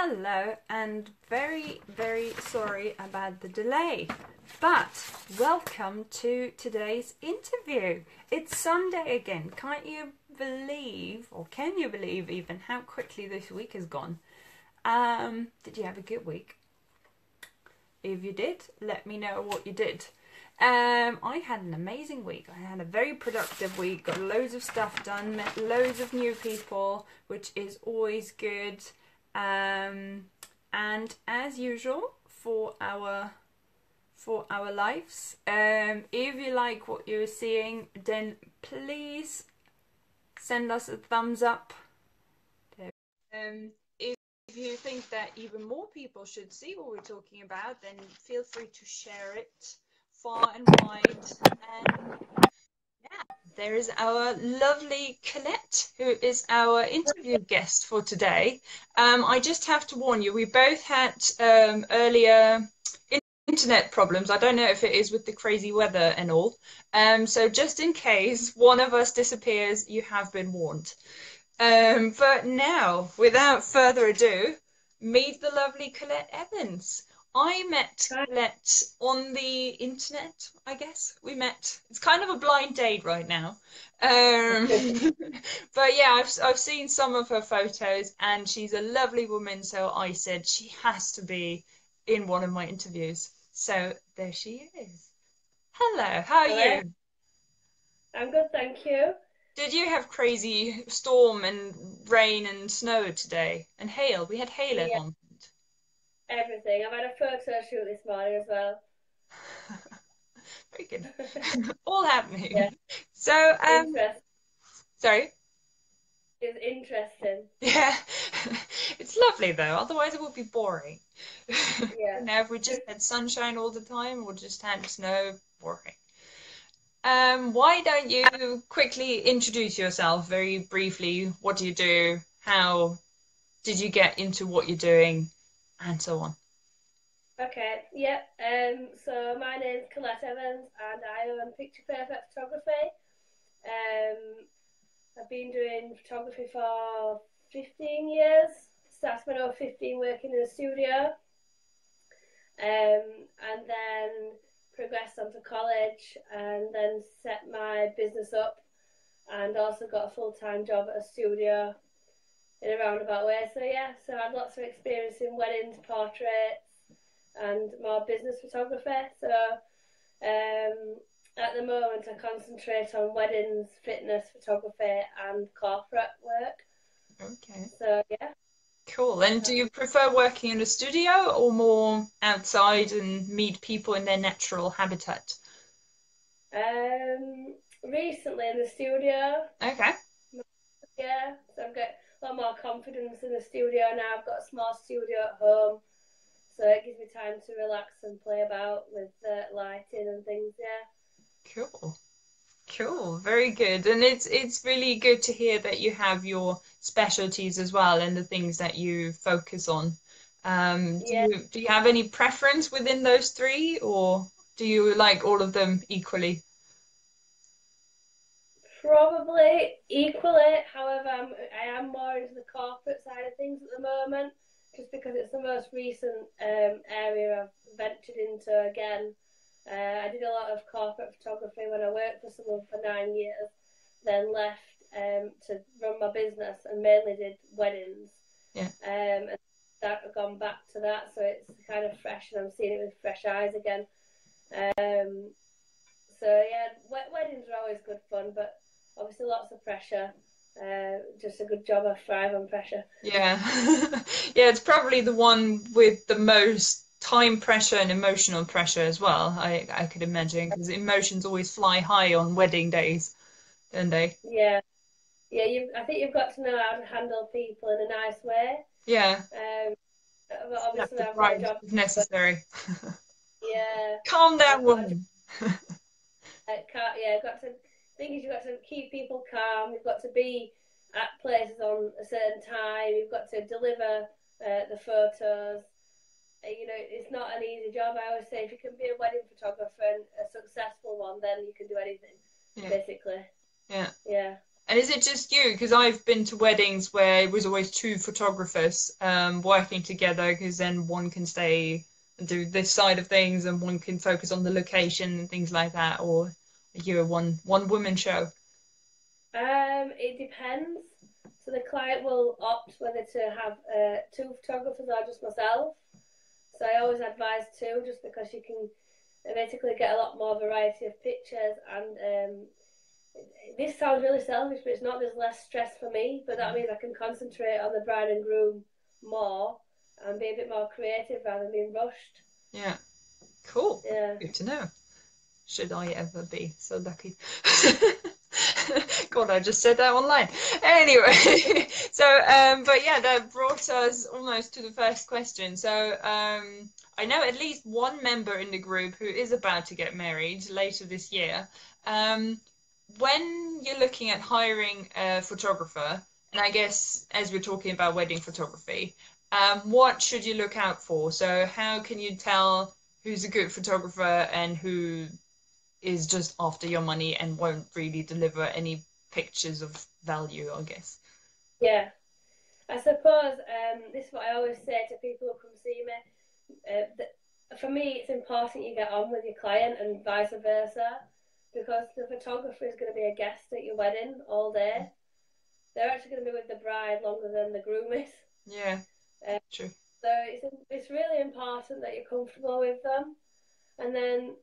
Hello, and very, very sorry about the delay, but welcome to today's interview. It's Sunday again. Can't you believe, or can you believe even, how quickly this week has gone? Did you have a good week? If you did, let me know what you did. I had an amazing week. I had a very productive week, got loads of stuff done, met loads of new people, which is always good. And as usual for our lives, if you like what you're seeing, then please send us a thumbs up. If you think that even more people should see what we're talking about, then feel free to share it far and wide. And yeah, there is our lovely Collette, who is our interview guest for today. I just have to warn you, we both had earlier internet problems. I don't know if it is with the crazy weather and all. So just in case one of us disappears, you have been warned. But now, without further ado, meet the lovely Collette Evans. I met Collette on the internet, I guess. We met. It's kind of a blind date right now. But yeah, I've seen some of her photos and she's a lovely woman, so I said she has to be in one of my interviews. So there she is. Hello, how are Hello. you? I'm good, thank you. Did you have crazy storm and rain and snow today? And hail? We had hail at Yeah, one point. everything. I've had a photo shoot this morning as well. Very good. All happening. Yeah, So, interest. sorry. It's interesting. Yeah, it's lovely though. Otherwise, it would be boring. Yeah. If we just had sunshine all the time or just had snow, boring. Why don't you quickly introduce yourself very briefly? What do you do? How did you get into what you're doing? And so on. Okay. Yeah. So my name's Collette Evans, and I own Picture Perfect Photography. I've been doing photography for 15 years. Started when I was 15 working in a studio. And then progressed on to college and then set my business up and also got a full-time job at a studio in a roundabout way. So yeah, so I had lots of experience in weddings, portraits and more business photography. So at the moment I concentrate on weddings, fitness photography and corporate work. Okay. So yeah. Cool. And do you prefer working in a studio or more outside and meet people in their natural habitat? Recently in the studio. Okay. Yeah, so I've got a lot more confidence in the studio now. I've got a small studio at home, so it gives me time to relax and play about with lighting and things. Yeah. Cool. Cool. Very good. And it's really good to hear that you have your specialties as well and the things that you focus on. Yeah, Do you have any preference within those three, or do you like all of them equally? probably equally. However, I am more into the corporate side of things at the moment, just because it's the most recent area I've ventured into again. I did a lot of corporate photography when I worked for someone for 9 years, then left to run my business and mainly did weddings. Yeah. And that I've gone back to that, so it's kind of fresh and I'm seeing it with fresh eyes again. So yeah, weddings are always good fun, but obviously lots of pressure. Just a good job. I thrive on pressure. Yeah. Yeah, it's probably the one with the most time pressure and emotional pressure as well. I could imagine because emotions always fly high on wedding days, don't they? Yeah, yeah. I think you've got to know how to handle people in a nice way. Yeah. But Slap obviously the I've got a bride job. if But necessary. yeah, Calm down, I've got a job. woman. Yeah, I've got to. Thing is, you've got to keep people calm. You've got to be at places on a certain time. You've got to deliver the photos. It's not an easy job. I always say if you can be a wedding photographer and a successful one, then you can do anything, Yeah. basically. Yeah. Yeah. And is it just you? Because I've been to weddings where it was always two photographers working together, because then one can stay and do this side of things and one can focus on the location and things like that. Or you're a one woman show? It depends. So the client will opt whether to have two photographers or just myself. So I always advise two, just because you can basically get a lot more variety of pictures. And this sounds really selfish, but it's not. There's less stress for me, but that means I can concentrate on the bride and groom more and be a bit more creative rather than being rushed. Yeah, cool. Yeah. Good to know. Should I ever be so lucky? God, I just said that online. Anyway, so but yeah, that brought us almost to the first question. So I know at least one member in the group who is about to get married later this year. When you're looking at hiring a photographer, and I guess as we're talking about wedding photography, what should you look out for? So how can you tell who's a good photographer and who is just after your money and won't really deliver any pictures of value, I guess? Yeah. I suppose this is what I always say to people who come see me. For me, it's important you get on with your client and vice versa, because the photographer is going to be a guest at your wedding all day. They're actually going to be with the bride longer than the groom is. Yeah, true. So it's really important that you're comfortable with them, and then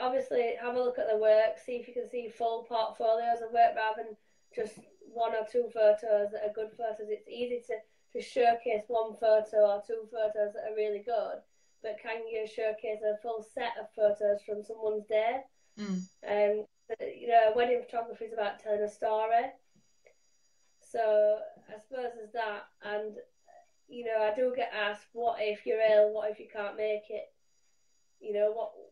obviously have a look at the work, see if you can see full portfolios of work rather than just one or two photos that are good photos. It's easy to showcase one photo or two photos that are really good, but can you showcase a full set of photos from someone's day? Wedding photography is about telling a story. So I suppose there's that, and I do get asked, what if you're ill? What if you can't make it?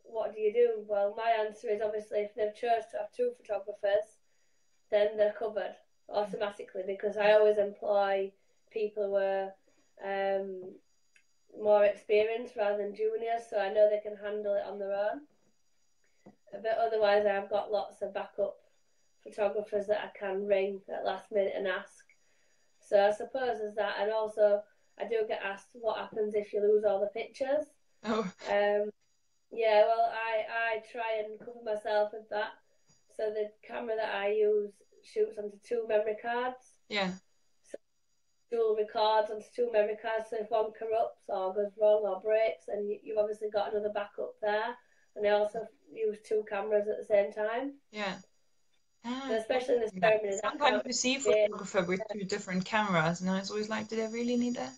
What do you do? Well, my answer is obviously if they've chose to have two photographers, then they're covered automatically, because I always employ people who are more experienced rather than juniors, so I know they can handle it on their own. But otherwise, I've got lots of backup photographers that I can ring at last minute and ask. So I suppose there's that, and also I do get asked what happens if you lose all the pictures. Oh. Yeah, well, I try and cover myself with that. So the camera that I use shoots onto two memory cards. Yeah. So dual records onto two memory cards. So if one corrupts or goes wrong or breaks, then you've obviously got another backup there. And I also use two cameras at the same time. Yeah. So especially in this ceremony. Sometimes you see a photographer with two different cameras, and I was always like, do they really need that?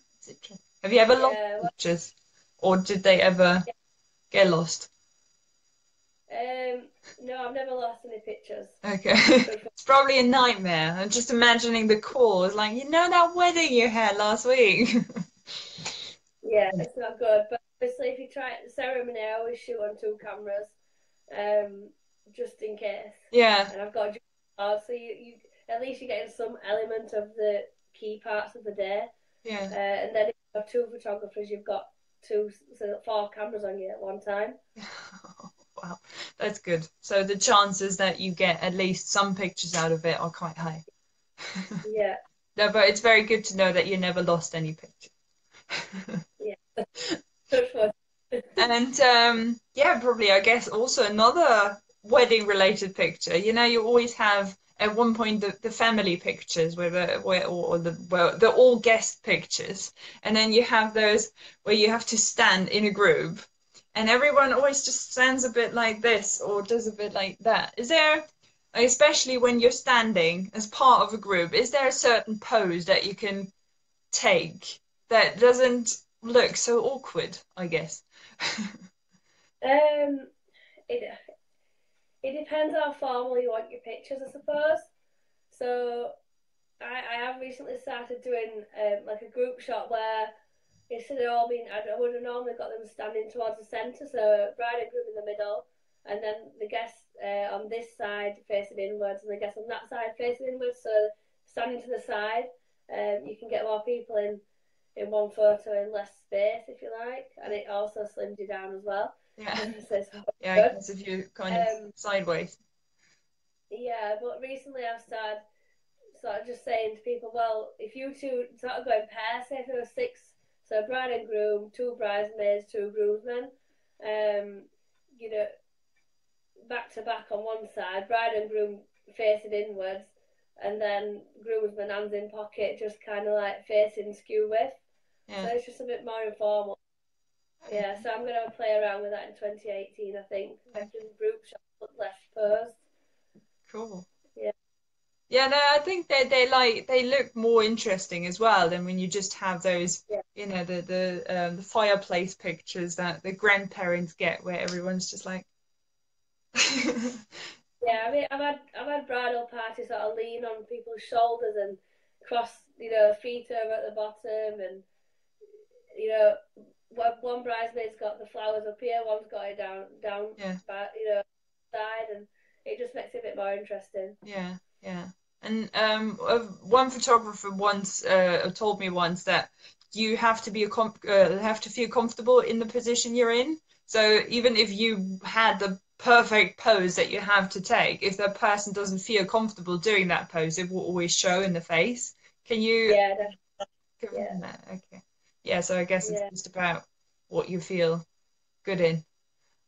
Have you ever lost pictures? Or did they ever get lost? No, I've never lost any pictures. Okay. It's probably a nightmare. I'm just imagining the call. It's like, that wedding you had last week. Yeah, it's not good. But obviously, if you try the ceremony, I always shoot on two cameras, just in case. Yeah. And I've got so you at least you're getting some element of the key parts of the day. Yeah. And then if you have two photographers, you've got four cameras on you at one time. Wow, that's good. So the chances that you get at least some pictures out of it are quite high. Yeah. No, but it's very good to know that you never lost any pictures. Yeah. And yeah, probably I guess also another wedding related picture. You always have at one point the family pictures or the all guest pictures, and then you have those where you have to stand in a group. And everyone always just stands a bit like this or does a bit like that. Is there, especially when you're standing as part of a group, is there a certain pose that you can take that doesn't look so awkward, I guess? It depends how formal you want your pictures, I suppose. So I have recently started doing like a group shot where instead of all being, I would have normally got them standing towards the centre, so bride and groom in the middle, and then the guests on this side facing inwards, and the guests on that side facing inwards. So standing to the side, you can get more people in one photo in less space, if you like, and it also slims you down as well. Yeah. So yeah, because if you kind of sideways. Yeah, but recently I've started sort of just saying to people, well, if you two sort of go in pairs, say if there were six, so bride and groom, two bridesmaids, two groomsmen, you know, back to back on one side, bride and groom facing inwards, and then groomsmen hands in pocket, just kind of like facing skew with. Yeah. So it's just a bit more informal. Yeah, so I'm going to play around with that in 2018, I think. Making group shots look less posed. Cool. Yeah. Yeah, no, I think they look more interesting as well than when you just have those, you know, the fireplace pictures that the grandparents get where everyone's just like. Yeah, I mean, I've had bridal parties sort of lean on people's shoulders and cross, you know, feet over at the bottom, and you know, one bridesmaid's got the flowers up here, one's got it down, Yeah. but you know, side, and it just makes it a bit more interesting. Yeah, yeah. And one photographer once told me once that you have to have to feel comfortable in the position you're in. So even if you had the perfect pose that you have to take, if that person doesn't feel comfortable doing that pose, it will always show in the face. Can you Yeah, confirm that? Okay. Yeah, so I guess it's yeah. just about what you feel good in.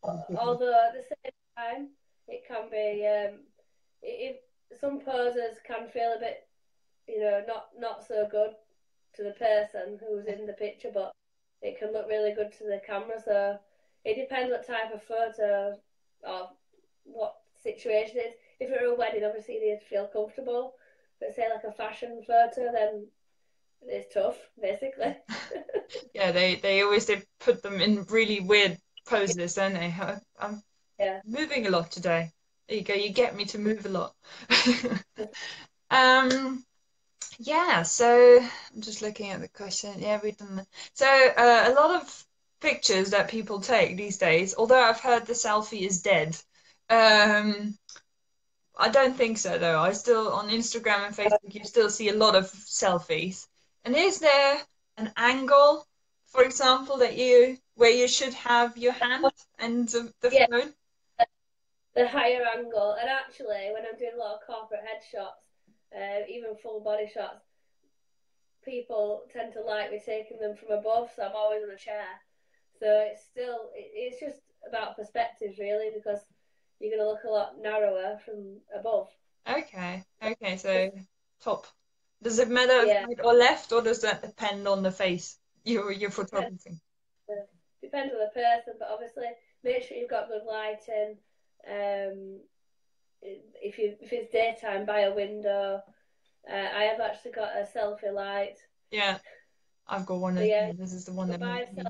Although at the same time, it can be it, some poses can feel a bit, you know, not so good to the person who's in the picture, but it can look really good to the camera. So it depends what type of photo or what situation it is. If it were a wedding, obviously you need to feel comfortable. But say like a fashion photo, then it's tough, basically. Yeah, they always put them in really weird poses, don't they? I'm Yeah. moving a lot today. There you go. You get me to move a lot. Um, yeah. So I'm just looking at the question. Yeah, we've done that. So a lot of pictures that people take these days. Although I've heard the selfie is dead. Um, I don't think so though. I still on Instagram and Facebook you still see a lot of selfies. And is there an angle, for example, that you where you should have your hand and the Yeah, phone? the higher angle. And actually, when I'm doing a lot of corporate headshots, even full body shots, people tend to like me taking them from above, so I'm always on a chair. So it's just about perspectives really, because you're going to look a lot narrower from above. Okay. Okay, so top. Does it matter if Yeah, right or left, or does that depend on the face you're photographing? depends on the person, but obviously make sure you've got good lighting. If it's daytime, by a window. I have actually got a selfie light. Yeah, I've got one So as yeah, well. This is the one that buy makes me.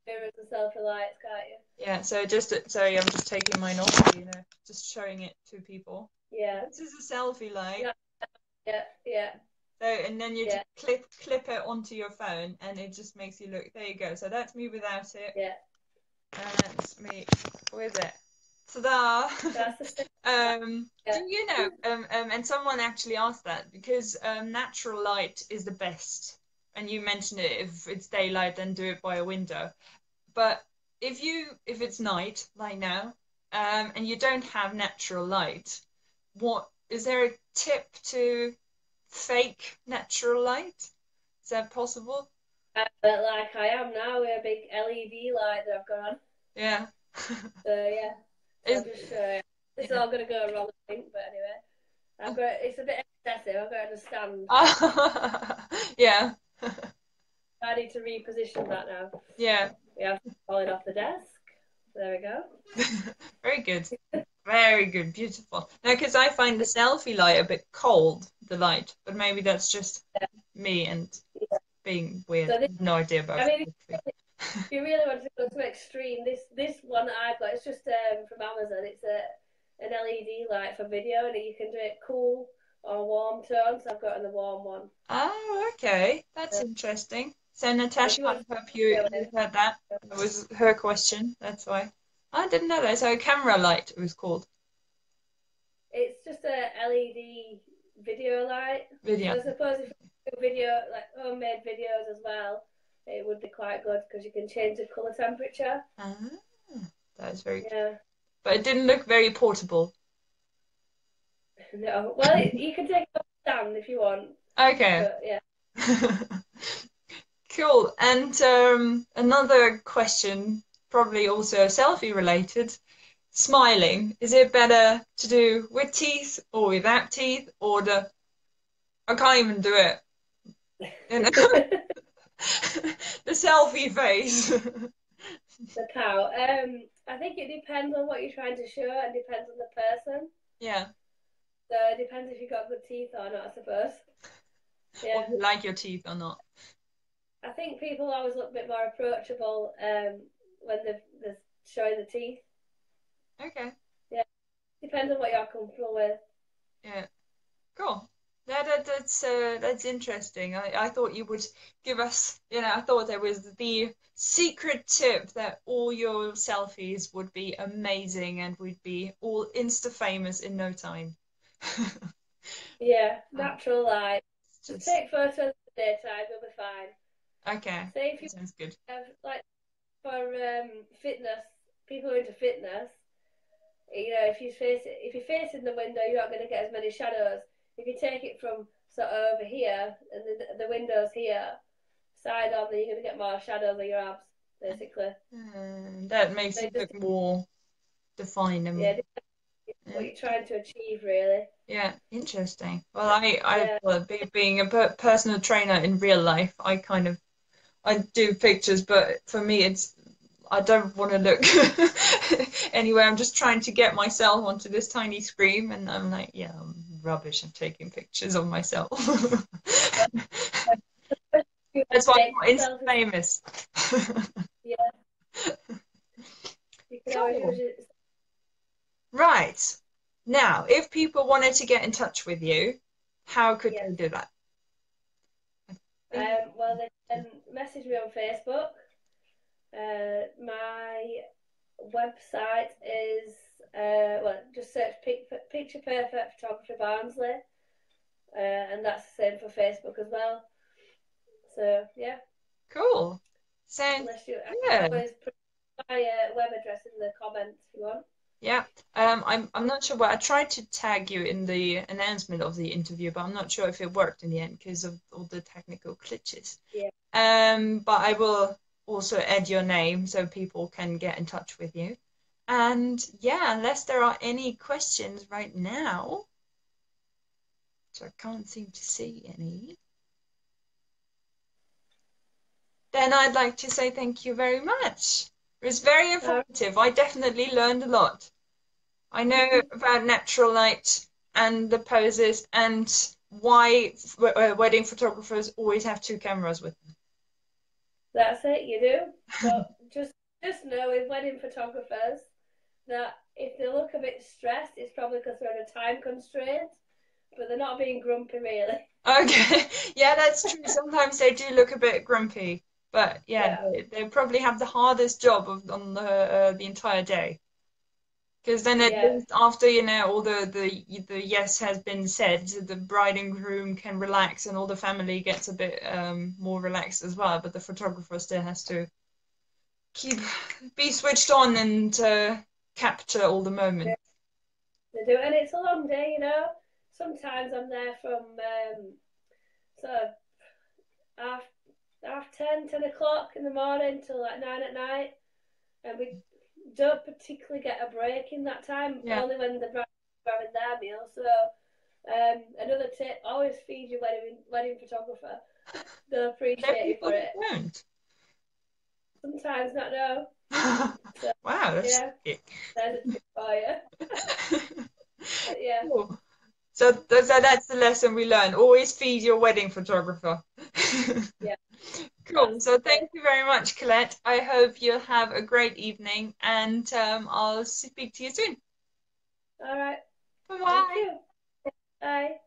mirrors and selfie lights, can't you? Yeah, so sorry, I'm just taking mine off, you know, just showing it to people. Yeah, This is a selfie light. yeah. So, and then you Yeah, just clip it onto your phone, and it just makes you look. There you go. So that's me without it, yeah. and that's me with it. Ta-da! That's the thing. Do Yeah, you know? And someone actually asked that because natural light is the best, and you mentioned it. If it's daylight, then do it by a window. But if it's night, like now, and you don't have natural light, what is there a tip to fake natural light? Is that possible? but like I am now with a big LED light that I've got on. Yeah. So yeah, so Is I'll just show you. This is yeah. all gonna go wrong, I think. But anyway, it's a bit excessive. I've got it on a stand. Yeah. I need to reposition that now. Yeah. We have to pull it off the desk. There we go. Very good. Very good. Beautiful. Now, because I find the selfie light a bit cold, the light, but maybe that's just me and being weird. So I have no idea about I mean, photography. if you really want to go to extreme, this one that I've got, it's just from Amazon. It's an LED light for video, and you can do it cool or warm tones. I've got on the warm one. Oh, okay. That's interesting. So, If Natasha, you I want hope to you heard that. That was her question. That's why. I didn't know that. So, camera light it was called. it's just a LED video light. Video. So I suppose if you do video, like homemade videos as well, it would be quite good because you can change the color temperature. Ah, that is very good. Yeah. But it didn't look very portable. No. Well, you can take it stand if you want. Okay. But yeah. Cool. And another question, probably also selfie related. Smiling. Is it better to do with teeth or without teeth, or the I can't even do it. You know? The selfie face. The cow. I think it depends on what you're trying to show and depends on the person. Yeah. So it depends if you've got good teeth or not, I suppose. Or Yeah. if you like your teeth or not. I think people always look a bit more approachable when they're showing the teeth. Okay. Yeah. Depends on what you're comfortable with. Yeah. Cool. That's interesting. I thought you would give us, I thought there was the secret tip that all your selfies would be amazing and we'd be all Insta famous in no time. Yeah. Um, Natural light. it's Just just take photos in the daytime, you'll be fine. okay. Say if you That sounds good. have like for fitness, people who are into fitness, if you're facing the window, you're not going to get as many shadows. If you take it from sort of over here and the window's here, side on, then you're going to get more shadows on your abs, basically. That makes So it just look more defined yeah, and what yeah. you're trying to achieve, really. Yeah, interesting. Well, I Yeah, well, being a personal trainer in real life, I do pictures, but for me, I don't want to look anywhere. I'm just trying to get myself onto this tiny screen, and I'm like, yeah, I'm rubbish at taking pictures of myself. you That's why I'm take not Insta selfies. famous. Yeah, you can always use Cool. it. Right. Now, if people wanted to get in touch with you, how could Yes. they do that? I think. Well, they can message me on Facebook. My website is just search Picture Perfect Photography Barnsley, and that's the same for Facebook as well. So yeah, Cool. Sounds unless you, I can good. always put my web address in the comments if you want. Yeah. I'm not sure, but I tried to tag you in the announcement of the interview, but I'm not sure if it worked in the end because of all the technical glitches. Yeah, But I will also add your name so people can get in touch with you. And yeah, unless there are any questions right now, so I can't seem to see any, then I'd like to say thank you very much. It was very uh, informative. I definitely learned a lot. I know about natural light and the poses and why wedding photographers always have two cameras with that's it. You do, them. but just know with wedding photographers that if they look a bit stressed, it's probably because they're on a time constraint, but they're not being grumpy really. Okay, yeah, that's true. Sometimes they do look a bit grumpy, but yeah, Yeah, they probably have the hardest job on the entire day. Because then at yeah, least after, all the yes has been said, the bride and groom can relax and all the family gets a bit more relaxed as well. But the photographer still has to keep be switched on and capture all the yeah. moments. They do, and it's a long day, you know. Sometimes I'm there from sort of half half 10 o'clock in the morning till like 9 at night, and we don't particularly get a break in that time. Yeah, Only when the bride's having their meal. So another tip: always feed your wedding photographer. They'll there are appreciate you people for who it. don't. Sometimes not know. So Wow, that's yeah, it. there's a tip for you. But yeah, Cool. So that's the lesson we learned. Always feed your wedding photographer. yeah, Cool. that's So it. thank you very much, Collette. I hope you'll have a great evening and I'll speak to you soon. All right. Bye Thank bye. you. Bye.